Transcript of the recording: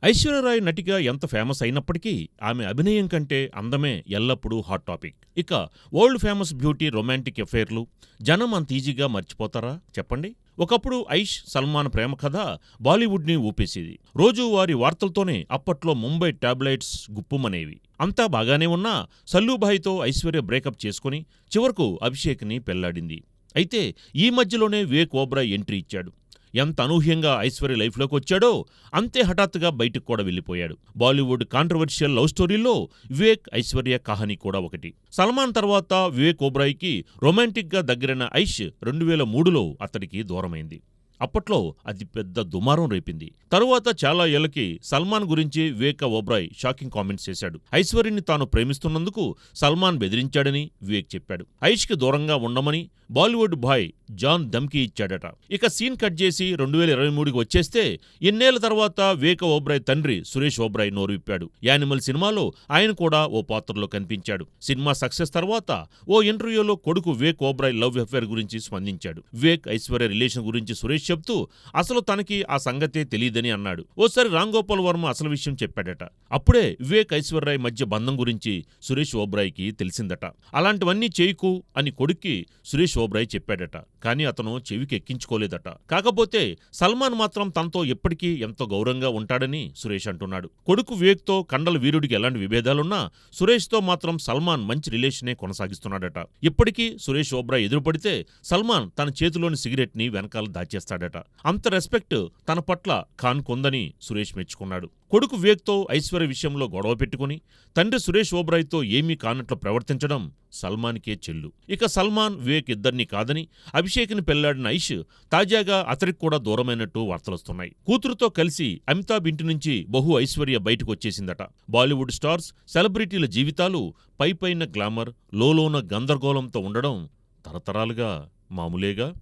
ఐశ్వర్యరాయ్ నటిగా ఎంత ఫేమస్ అయినప్పటికీ ఆమె అభినయం కంటే అందమే ఎల్లప్పుడూ హాట్ టాపిక్. ఇక వరల్డ్ ఫేమస్ బ్యూటీ రొమాంటిక్ ఎఫైర్లు జనం అంత ఈజీగా మర్చిపోతారా చెప్పండి. ఒకప్పుడు ఐష్ సల్మాన్ ప్రేమ కథ బాలీవుడ్ని ఊపేసేది. రోజువారీ వార్తలతోనే అప్పట్లో ముంబై టాబ్లెట్స్ గుప్పుమనేవి. అంతా బాగానే ఉన్నా సల్లూభాయ్తో ఐశ్వర్య బ్రేకప్ చేసుకుని చివరకు అభిషేక్ని పెళ్లాడింది. అయితే ఈ మధ్యలోనే వివేక్ ఓబ్రాయ్ ఎంట్రీ ఇచ్చాడు. ఎంత అనూహ్యంగా ఐశ్వర్య లైఫ్లోకి వచ్చాడో అంతే హఠాత్తుగా బయటకు కూడా వెళ్ళిపోయాడు. బాలీవుడ్ కాంట్రవర్షియల్ లవ్ స్టోరీల్లో వివేక్ ఐశ్వర్య కహానీ కూడా ఒకటి. సల్మాన్ తర్వాత వివేక్ ఓబ్రాయ్కి రొమాంటిక్గా దగ్గరైన ఐష్ 2003లో అతడికి దూరమైంది. అప్పట్లో అది పెద్ద దుమారం రేపింది. తరువాత చాలా ఏళ్లకి సల్మాన్ గురించి వివేక్ ఓబ్రాయ్ షాకింగ్ కామెంట్స్ చేశాడు. ఐశ్వర్యని తాను ప్రేమిస్తున్నందుకు సల్మాన్ బెదిరించాడని వివేక్ చెప్పాడు. ఐష్కి దూరంగా ఉండమని బాలీవుడ్ బాయ్ జాన్ ధమ్కీ ఇచ్చాడట. ఇక సీన్ కట్ చేసి 2023కి వచ్చేస్తే ఎన్నేళ్ల తర్వాత వివేక్ ఓబ్రాయ్ తండ్రి సురేష్ ఓబ్రాయ్ నోరు విప్పాడు. యానిమల్ సినిమాలో ఆయన కూడా ఓ పాత్రలో కనిపించాడు. సినిమా సక్సెస్ తర్వాత ఓ ఇంటర్వ్యూలో కొడుకు వివేక్ ఓబ్రాయ్ లవ్ అఫైర్ గురించి స్పందించాడు. వివేక్ ఐశ్వర్య రిలేషన్ గురించి సురేష్ చెప్తూ అసలు తనకి ఆ సంగతే తెలియదని అన్నాడు. ఓసారి రామ్ గోపాల్ వర్మ అసలు విషయం చెప్పాడట. అప్పుడే వివేక్ ఐశ్వర్య మధ్య బంధం గురించి సురేష్ ఓబ్రాయ్కి తెలిసిందట. అలాంటివన్నీ చేయకు అని కొడుక్కి సురేష్ ఓబ్రాయ్ చెప్పాడట. కానీ అతను చెవికి ఎక్కించుకోలేదట. కాకపోతే సల్మాన్ మాత్రం తనతో ఎప్పటికీ ఎంతో గౌరవంగా ఉంటాడని సురేష్ అంటున్నాడు. కొడుకు వివేక్తో కండల వీరుడికి ఎలాంటి విభేదాలున్నా సురేష్తో మాత్రం సల్మాన్ మంచి రిలేషనే కొనసాగిస్తున్నాడట. ఇప్పటికీ సురేష్ ఓబ్రాయ్ ఎదురుపడితే సల్మాన్ తన చేతిలోని సిగరెట్ని వెనకాల దాచేస్తాడట. అంత రెస్పెక్ట్ తన పట్ల ఖాన్ కొందని సురేష్ మెచ్చుకున్నాడు. కొడుకు వివేక్తో ఐశ్వర్య విషయంలో గొడవ పెట్టుకుని తండ్రి సురేష్ ఓబ్రాయ్తో ఏమీ కానట్లు ప్రవర్తించడం సల్మాన్కే చెల్లు. ఇక సల్మాన్ వివేక్ ఇద్దరినీ కాదని అభిషేక్ని పెళ్లాడిన ఐష్ తాజాగా అతడికి కూడా దూరమైనట్టు వార్తలొస్తున్నాయి. కూతురుతో కలిసి అమితాబ్ ఇంటి నుంచి బహు ఐశ్వర్య బయటకొచ్చేసిందట. బాలీవుడ్ స్టార్స్ సెలబ్రిటీల జీవితాలు పైపైన గ్లామర్, లోలోన గందరగోళంతో ఉండడం తరతరాలుగా మామూలేగా.